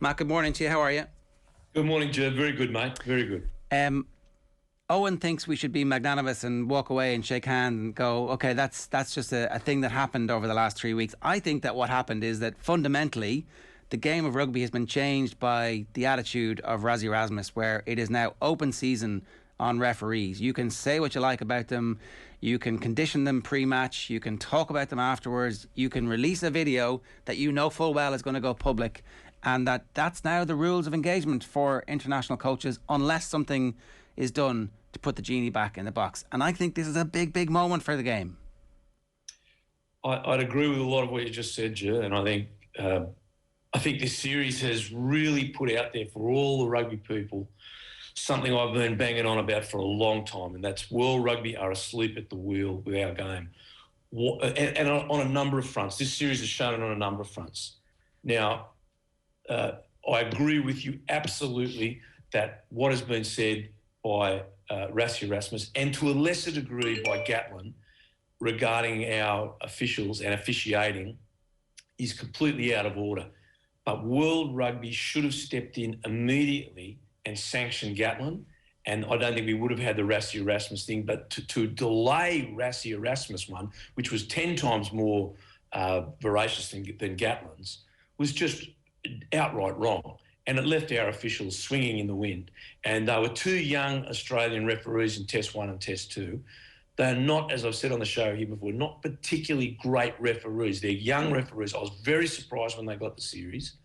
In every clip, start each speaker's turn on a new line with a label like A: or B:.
A: Matt, good morning to you. How are you?
B: Good morning, Joe. Very good, mate. Very good.
A: Owen thinks we should be magnanimous and walk away and shake hands and go, okay, that's just a thing that happened over the last 3 weeks. I think that what happened is that fundamentally the game of rugby has been changed by the attitude of Gatland and Erasmus, where it is now open season on referees. You can say what you like about them, you can condition them pre-match, you can talk about them afterwards, you can release a video that you know full well is going to go public, and that's now the rules of engagement for international coaches unless something is done to put the genie back in the box. And I think this is a big moment for the game.
B: I'd agree with a lot of what you just said, Joe, and I think this series has really put out there for all the rugby people something I've been banging on about for a long time, and that's World Rugby are asleep at the wheel with our game. And on a number of fronts. This series has shown it on a number of fronts. Now, I agree with you absolutely that what has been said by Gatland and Erasmus, and to a lesser degree by Gatland, regarding our officials and officiating is completely out of order. But World Rugby should have stepped in immediately and sanctioned Gatland, and I don't think we would have had the Gatland and Erasmus thing, but to delay Gatland and Erasmus one, which was 10 times more voracious than Gatland's, was just outright wrong. And it left our officials swinging in the wind. And they were two young Australian referees in Test 1 and Test 2. They're not, as I've said on the show here before, not particularly great referees. They're young referees. I was very surprised when they got the series.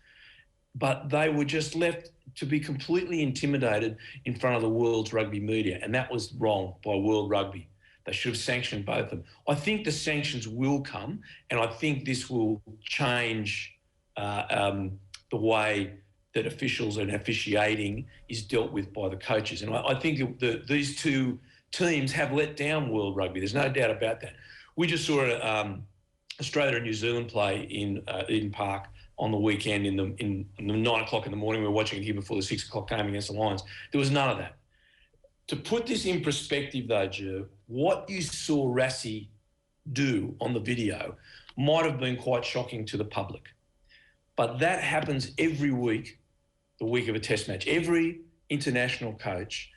B: But they were just left to be completely intimidated in front of the world's rugby media. And that was wrong by World Rugby. They should have sanctioned both of them. I think the sanctions will come, and I think this will change the way that officials and officiating is dealt with by the coaches. And I think these two teams have let down World Rugby. There's no doubt about that. We just saw Australia and New Zealand play in Eden Park on the weekend in the 9 o'clock in the morning. We were watching it here before the 6 o'clock game against the Lions. There was none of that. To put this in perspective though, Joe, what you saw Rassie do on the video might have been quite shocking to the public. But that happens every week, the week of a test match. Every international coach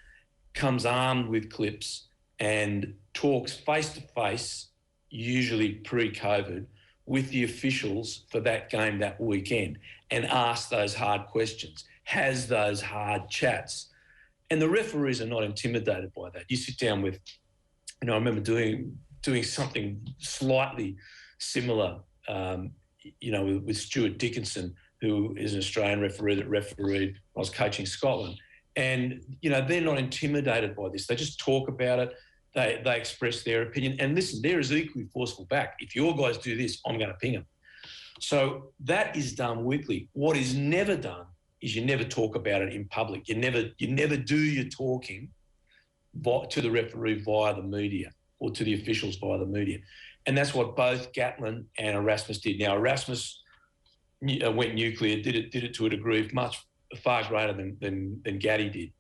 B: comes armed with clips and talks face-to-face, usually pre-COVID, with the officials for that game that weekend and asks those hard questions, has those hard chats. And the referees are not intimidated by that. You sit down with, I remember doing something slightly similar, with Stuart Dickinson, who is an Australian referee that refereed. I was coaching Scotland. And, they're not intimidated by this. They just talk about it. They express their opinion. And listen, they're as equally forceful back. If your guys do this, I'm going to ping them. So that is done weekly. What is never done is you never talk about it in public. You never do your talking to the referee via the media or to the officials via the media. And that's what both Gatland and Erasmus did. Now, Erasmus went nuclear, did it to a degree far greater than Gatty did.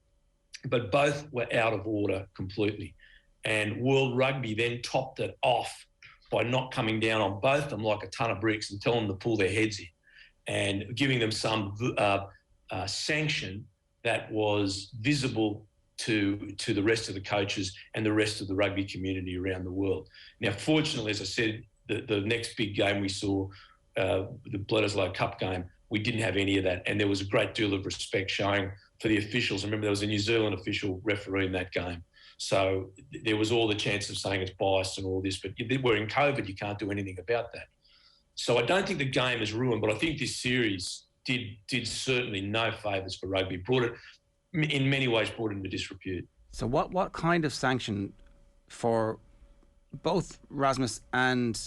B: But both were out of order completely. And World Rugby then topped it off by not coming down on both of them like a ton of bricks and telling them to pull their heads in and giving them some sanction that was visible to the rest of the coaches and the rest of the rugby community around the world. Now, fortunately, as I said, the next big game we saw, the Bledisloe Cup game, we didn't have any of that. And there was a great deal of respect showing for the officials. I remember there was a New Zealand official refereeing that game. So there was all the chance of saying it's biased and all this, but we're in COVID, you can't do anything about that. So I don't think the game is ruined, but I think this series did certainly no favours for rugby. In many ways brought it into disrepute.
A: So what kind of sanction for both Erasmus and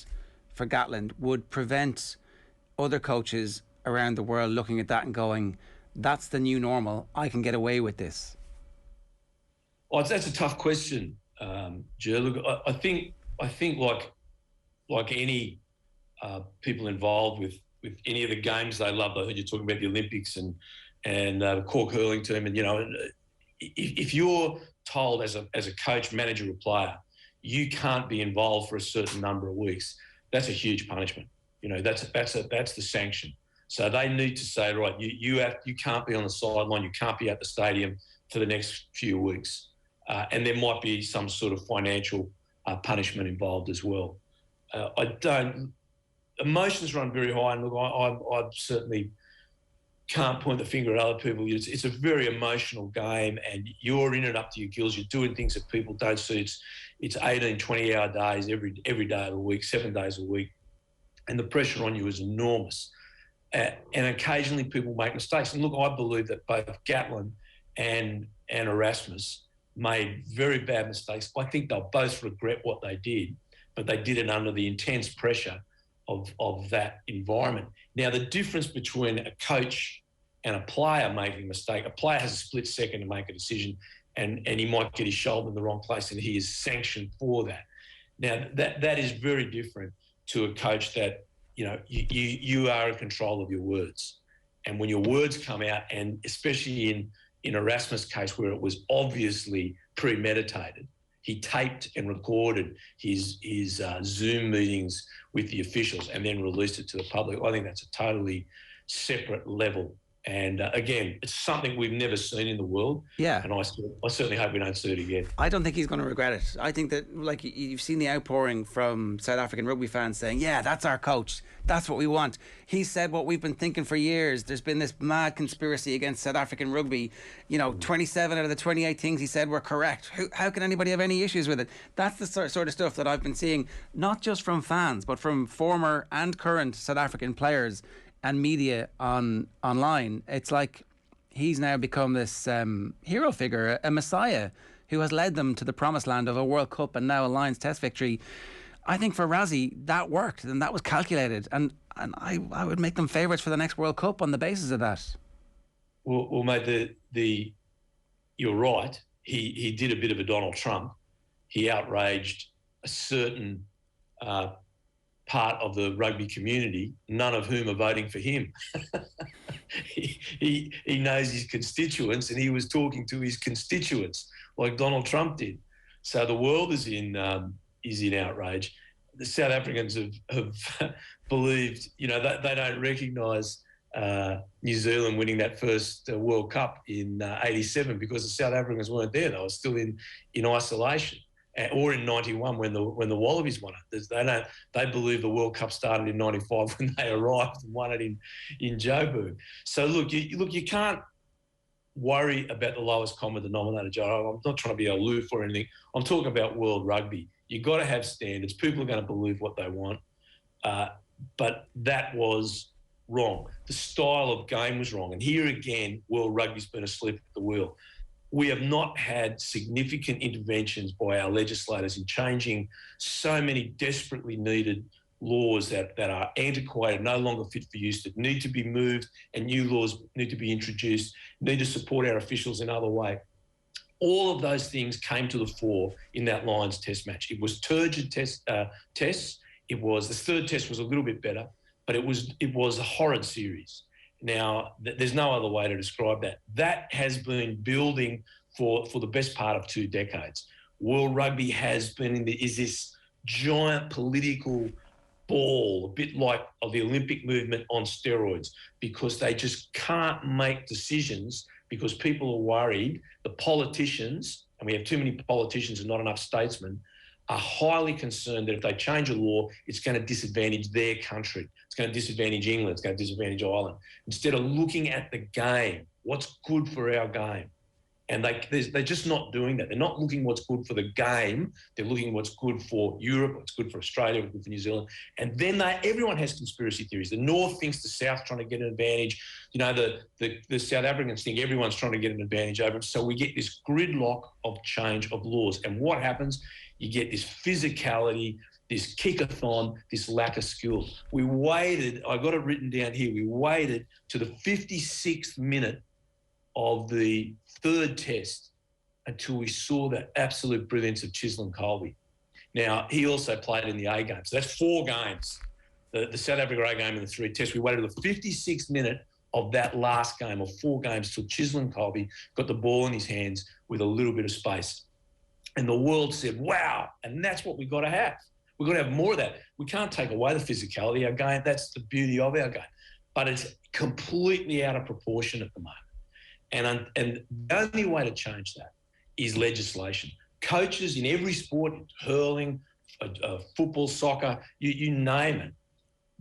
A: for Gatland would prevent other coaches around the world looking at that and going, that's the new normal, I can get away with this?
B: Oh, that's a tough question, Joe. Look, I think like any people involved with any of the games they love. I heard you talking about the Olympics and the Cork hurling team, and if you're told as a coach, manager, or player, you can't be involved for a certain number of weeks, that's a huge punishment. That's the sanction. So they need to say, right, you can't be on the sideline, you can't be at the stadium for the next few weeks. And there might be some sort of financial punishment involved as well. Emotions run very high, and look, I certainly can't point the finger at other people. It's a very emotional game, and you're in it up to your gills. You're doing things that people don't see. It's 18, 20-hour days every day of the week, 7 days a week, and the pressure on you is enormous. And occasionally people make mistakes. And look, I believe that both Gatland and Erasmus made very bad mistakes. I think they'll both regret what they did, but they did it under the intense pressure of that environment. Now, the difference between a coach and a player making a mistake, a player has a split second to make a decision, and he might get his shoulder in the wrong place and he is sanctioned for that. Now, that is very different to a coach that, you are in control of your words. And when your words come out, and especially in Erasmus' case where it was obviously premeditated, he taped and recorded his Zoom meetings with the officials and then released it to the public. I think that's a totally separate level. And again, it's something we've never seen in the world.
A: Yeah.
B: And I certainly hope we don't see it again.
A: I don't think he's going to regret it. I think that, like, you've seen the outpouring from South African rugby fans saying, yeah, that's our coach. That's what we want. He said what we've been thinking for years. There's been this mad conspiracy against South African rugby. 27 out of the 28 things he said were correct. How can anybody have any issues with it? That's the sort of stuff that I've been seeing, not just from fans, but from former and current South African players and media online. It's like he's now become this hero figure, a messiah who has led them to the promised land of a World Cup and now a Lions Test victory. I think for Rassie, that worked and that was calculated. And I would make them favourites for the next World Cup on the basis of that.
B: Well, mate, you're right. He did a bit of a Donald Trump. He outraged a certain part of the rugby community, none of whom are voting for him. he knows his constituents, and he was talking to his constituents like Donald Trump did. So the world is in outrage. The South Africans have believed, they don't recognise New Zealand winning that first World Cup in '87 because the South Africans weren't there. They were still in isolation. Or in '91 when the Wallabies won it. They believe the World Cup started in '95 when they arrived and won it in Joburg. So look, you can't worry about the lowest common denominator, Joe. I'm not trying to be aloof or anything. I'm talking about world rugby. You've got to have standards. People are going to believe what they want. But that was wrong. The style of game was wrong. And here again, world rugby's been asleep at the wheel. We have not had significant interventions by our legislators in changing so many desperately needed laws that are antiquated, no longer fit for use, that need to be moved, and new laws need to be introduced, need to support our officials in other way. All of those things came to the fore in that Lions Test match. It was turgid tests. The third test was a little bit better, but it was a horrid series. Now, there's no other way to describe that. That has been building for the best part of 2 decades. World rugby has been is this giant political ball, a bit like of the Olympic movement on steroids, because they just can't make decisions because people are worried. The politicians, and we have too many politicians and not enough statesmen, are highly concerned that if they change a law, it's going to disadvantage their country. It's going to disadvantage England. It's going to disadvantage Ireland. Instead of looking at the game, what's good for our game. And they're just not doing that. They're not looking what's good for the game. They're looking what's good for Europe, what's good for Australia, what's good for New Zealand. And then everyone has conspiracy theories. The North thinks the South trying to get an advantage. The South Africans think everyone's trying to get an advantage over them. So we get this gridlock of change of laws. And what happens? You get this physicality, this kickathon, this lack of skill. We waited, I got it written down here, we waited to the 56th minute of the third test until we saw that absolute brilliance of Chisholm Colby. Now, he also played in the A game. So that's 4 games, the South Africa A game and the 3 tests. We waited to the 56th minute of that last game of 4 games till Chisholm Colby got the ball in his hands with a little bit of space. And the world said, wow, and that's what we've got to have. We've got to have more of that. We can't take away the physicality of our game. That's the beauty of our game. but it's completely out of proportion at the moment. And the only way to change that is legislation. Coaches in every sport, hurling, football, soccer, you name it,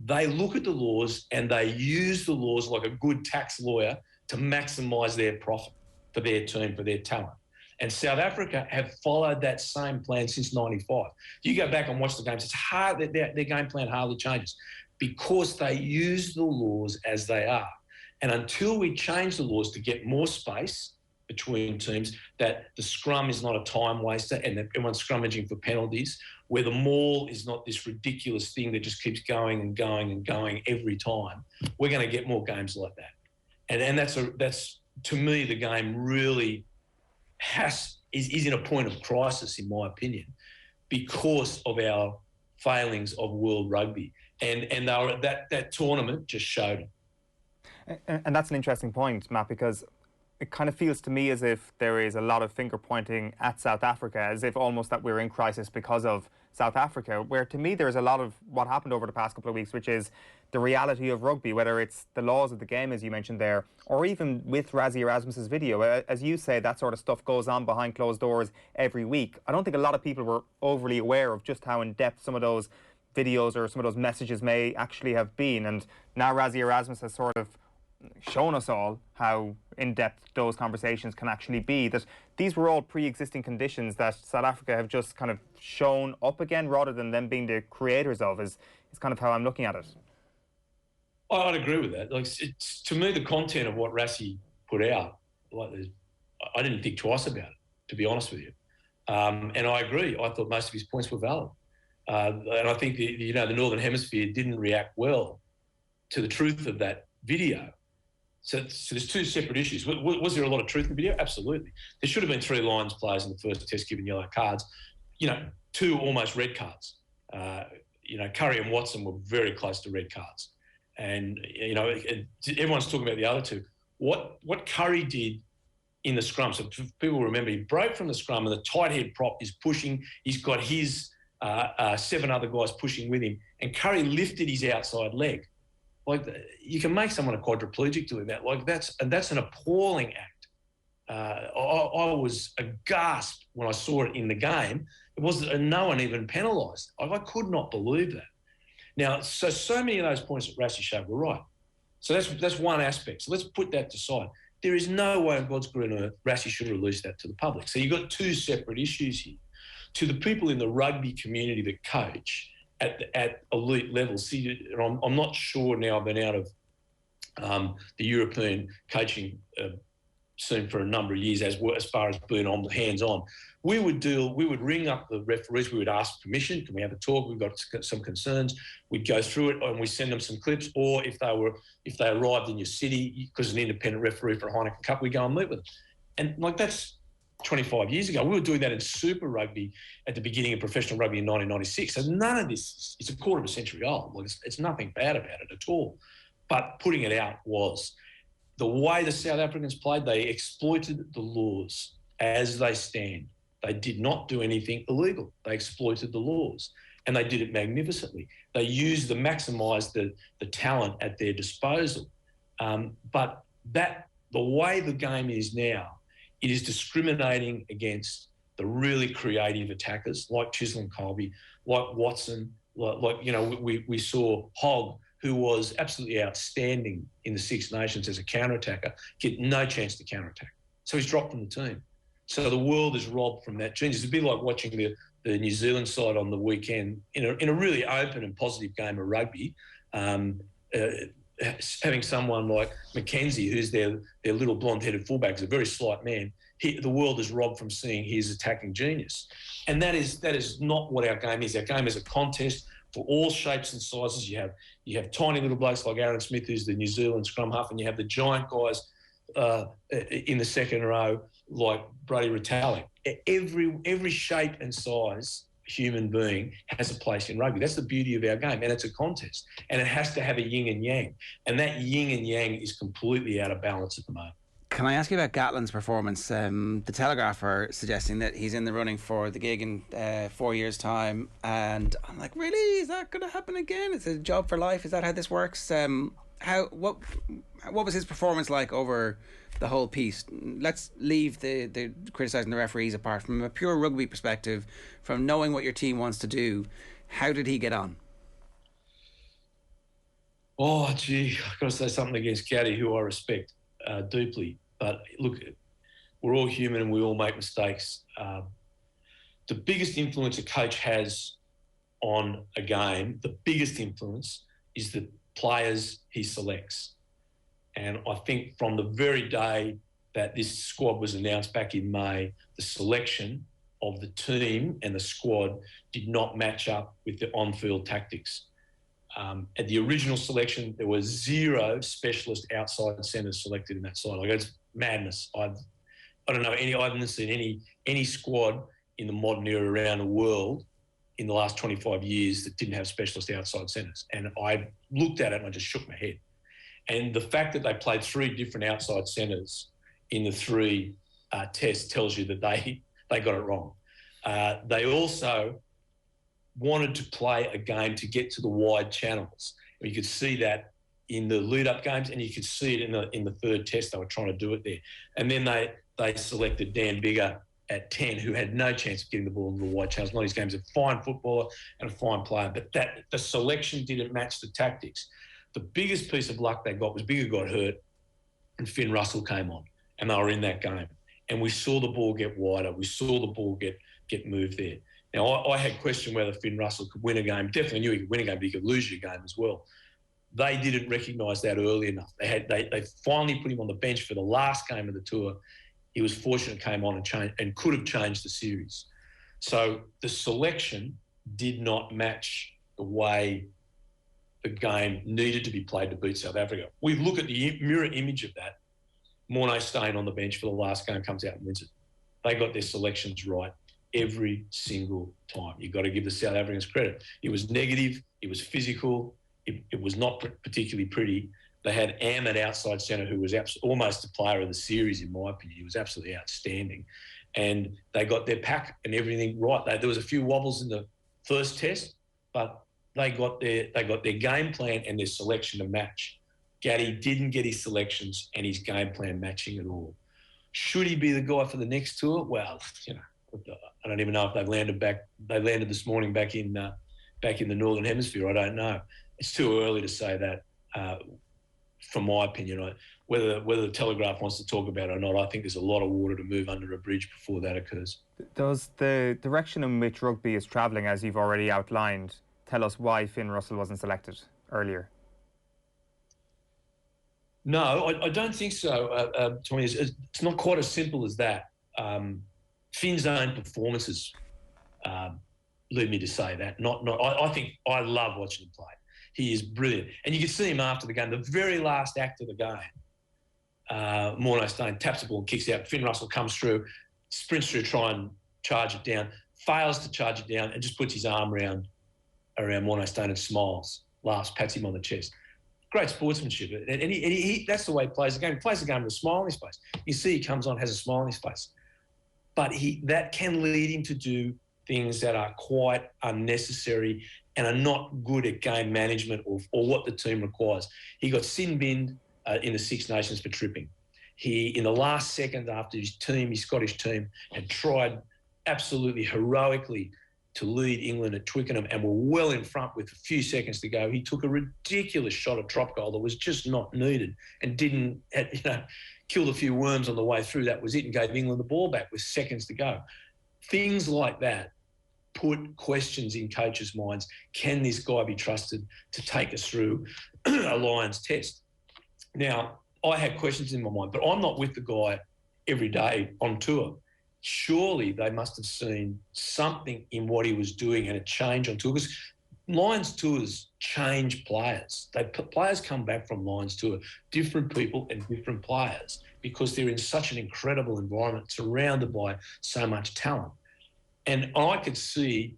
B: they look at the laws and they use the laws like a good tax lawyer to maximise their profit for their team, for their talent. And South Africa have followed that same plan since '95. You go back and watch the games, it's hard that their game plan hardly changes because they use the laws as they are. And until we change the laws to get more space between teams, that the scrum is not a time waster and that everyone's scrummaging for penalties, where the maul is not this ridiculous thing that just keeps going and going and going every time, we're going to get more games like that. And that's to me, the game really is in a point of crisis, in my opinion, because of our failings of world rugby. And that tournament just showed it.
C: And that's an interesting point, Matt, because it kind of feels to me as if there is a lot of finger pointing at South Africa, as if almost that we're in crisis because of South Africa, where to me there's a lot of what happened over the past couple of weeks, which is the reality of rugby, whether it's the laws of the game, as you mentioned there, or even with Rassie Erasmus's video. As you say, that sort of stuff goes on behind closed doors every week. I don't think a lot of people were overly aware of just how in-depth some of those videos or some of those messages may actually have been. And now Rassie Erasmus has sort of shown us all how in-depth those conversations can actually be, that these were all pre-existing conditions that South Africa have just kind of shown up again rather than them being the creators of, is kind of how I'm looking at it.
B: I'd agree with that. Like, it's, to me, the content of what Rassie put out, like, I didn't think twice about it, to be honest with you. And I agree. I thought most of his points were valid. And I think the Northern Hemisphere didn't react well to the truth of that video. So there's two separate issues. Was there a lot of truth in the video? Absolutely. There should have been 3 Lions players in the first test given yellow cards. 2 almost red cards. Curry and Watson were very close to red cards. And, everyone's talking about the other 2. What Curry did in the scrum, so people remember, he broke from the scrum and the tight head prop is pushing. He's got his 7 other guys pushing with him. And Curry lifted his outside leg. Like, you can make someone a quadriplegic doing that. Like, that's an appalling act. I was aghast when I saw it in the game. It wasn't, no one even penalised. I could not believe that. Now, so many of those points that Rassie showed were right. So that's one aspect. So let's put that to side. There is no way on God's green earth Rassie should release that to the public. So you've got 2 separate issues here. To the people in the rugby community that coach at elite levels, see, I'm not sure now, I've been out of the European coaching scene for a number of years as far as being on the hands-on. We would ring up the referees, we would ask permission, can we have a talk, we've got some concerns, we'd go through it and we send them some clips, or if they arrived in your city, because an independent referee for a Heineken Cup, we go and meet with them. And like, that's 25 years ago. We were doing that in Super Rugby at the beginning of professional rugby in 1996. So none of this, it's a quarter of a century old. Like, it's nothing bad about it at all. But putting it out was the way the South Africans played. They exploited the laws as they stand. They did not do anything illegal. They exploited the laws, and they did it magnificently. They maximised the talent at their disposal. But the way the game is now, it is discriminating against the really creative attackers like Chisholm Colby, like Watson, we saw Hogg, who was absolutely outstanding in the Six Nations as a counter-attacker, get no chance to counter-attack. So he's dropped from the team. So the world is robbed from that genius. It'd be like watching the New Zealand side on the weekend in a really open and positive game of rugby, having someone like Mackenzie, who's their little blonde-headed fullback, is a very slight man. The world is robbed from seeing his attacking genius. And that is not what our game is. Our game is a contest for all shapes and sizes. You have tiny little blokes like Aaron Smith, who's the New Zealand scrum half, and you have the giant guys in the second row like Brody Retallick. Every shape and size human being has a place in rugby. That's the beauty of our game, and it's a contest, and it has to have a yin and yang, and that yin and yang is completely out of balance at the moment.
A: Can I ask you about Gatland's performance? The Telegraph are suggesting that he's in the running for the gig in 4 years' time, and I'm like, really? Is that going to happen again? It's a job for life? Is that how this works? what was his performance like over the whole piece? Let's leave the criticising the referees apart. From a pure rugby perspective, from knowing what your team wants to do, how did he get on?
B: Oh, gee, I've got to say something against Gaddy, who I respect deeply. But look, we're all human and we all make mistakes. The biggest influence a coach has on a game, the biggest influence is the players he selects. And I think from the very day that this squad was announced back in May, the selection of the team and the squad did not match up with the on-field tactics. At the original selection, there were 0 specialist outside centres selected in that side. Like, it's madness. I don't know I haven't seen any squad in the modern era around the world in the last 25 years that didn't have specialist outside centres. And I looked at it and I just shook my head. And the fact that they played 3 different outside centres in the 3 tests tells you that they got it wrong. They also wanted to play a game to get to the wide channels. And you could see that in the lead-up games, and you could see it in the 3rd test. They were trying to do it there. And then they selected Dan Biggar at 10, who had no chance of getting the ball into the wide channels. Not his game's a fine footballer and a fine player, but the selection didn't match the tactics. The biggest piece of luck they got was Biggar got hurt and Finn Russell came on, and they were in that game. And we saw the ball get wider. We saw the ball get moved there. Now, I had questioned whether Finn Russell could win a game. Definitely knew he could win a game, but he could lose your game as well. They didn't recognise that early enough. They finally put him on the bench for the last game of the tour. He was fortunate, came on and could have changed the series. So the selection did not match the way the game needed to be played to beat South Africa. We look at the mirror image of that. Morné staying on the bench for the last game, comes out and wins it. They got their selections right every single time. You've got to give the South Africans credit. It was negative. It was physical. It was not particularly pretty. They had Am at outside centre, who was almost the player of the series, in my opinion. He was absolutely outstanding. And they got their pack and everything right. There was a few wobbles in the first test, but they got their game plan and their selection to match. Gaddy didn't get his selections and his game plan matching at all. Should he be the guy for the next tour? Well, I don't even know if they've landed back. They landed this morning back in the Northern Hemisphere. I don't know. It's too early to say that. From my opinion, whether the Telegraph wants to talk about it or not, I think there's a lot of water to move under a bridge before that occurs. Does
C: the direction in which rugby is travelling, as you've already outlined, tell us why Finn Russell wasn't selected earlier?
B: No, I don't think so, Tommy. It's not quite as simple as that. Finn's own performances lead me to say that. I think I love watching him play. He is brilliant. And you can see him after the game, the very last act of the game. Morné Stone taps the ball and kicks out. Finn Russell comes through, sprints through, try and charge it down, fails to charge it down, and just puts his arm around Morné Stone and smiles, laughs, pats him on the chest. Great sportsmanship. And he that's the way he plays the game. He plays the game with a smile on his face. You see he comes on, has a smile on his face. But that can lead him to do things that are quite unnecessary and are not good at game management or what the team requires. He got sin-binned in the Six Nations for tripping. He, in the last second after his Scottish team, had tried absolutely heroically to lead England at Twickenham and were well in front with a few seconds to go. He took a ridiculous shot at drop goal that was just not needed and killed a few worms on the way through. That was it, and gave England the ball back with seconds to go. Things like that put questions in coaches' minds. Can this guy be trusted to take us through a Lions test? Now, I had questions in my mind, but I'm not with the guy every day on tour. Surely they must have seen something in what he was doing and a change on tour, because Lions tours change players. Players come back from Lions tour, different people and different players, because they're in such an incredible environment, surrounded by so much talent. And I could see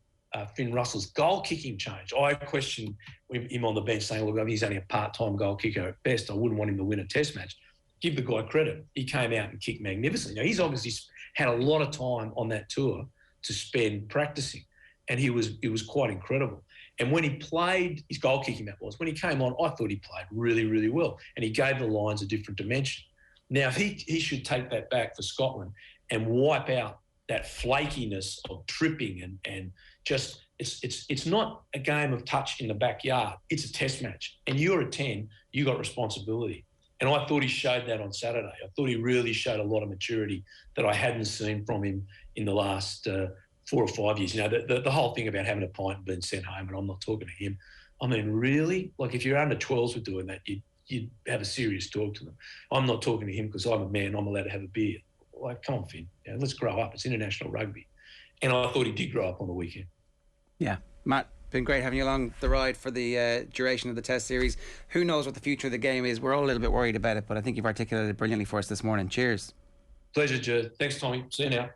B: Finn Russell's goal kicking change. I questioned him on the bench saying, look, he's only a part-time goal kicker at best. I wouldn't want him to win a test match. Give the guy credit. He came out and kicked magnificently. Now, he's obviously had a lot of time on that tour to spend practicing, and he was quite incredible. And when he played, his goal kicking that was, when he came on, I thought he played really, really well. And he gave the Lions a different dimension. Now, he should take that back for Scotland and wipe out that flakiness of tripping and just, it's not a game of touch in the backyard. It's a test match. And you're a 10, you got responsibility. And I thought he showed that on Saturday. I thought he really showed a lot of maturity that I hadn't seen from him in the last 4 or 5 years. You know, the whole thing about having a pint and being sent home, and I'm not talking to him. I mean, really? Like, if your under 12s were doing that, you'd have a serious talk to them. I'm not talking to him because I'm a man. I'm allowed to have a beer. Like, come on, Finn. You know, let's grow up. It's international rugby. And I thought he did grow up on the weekend.
A: Yeah. Matt, been great having you along the ride for the duration of the Test series. Who knows what the future of the game is? We're all a little bit worried about it, but I think you've articulated it brilliantly for us this morning. Cheers.
B: Pleasure, Joe. Thanks, Tommy. See you now.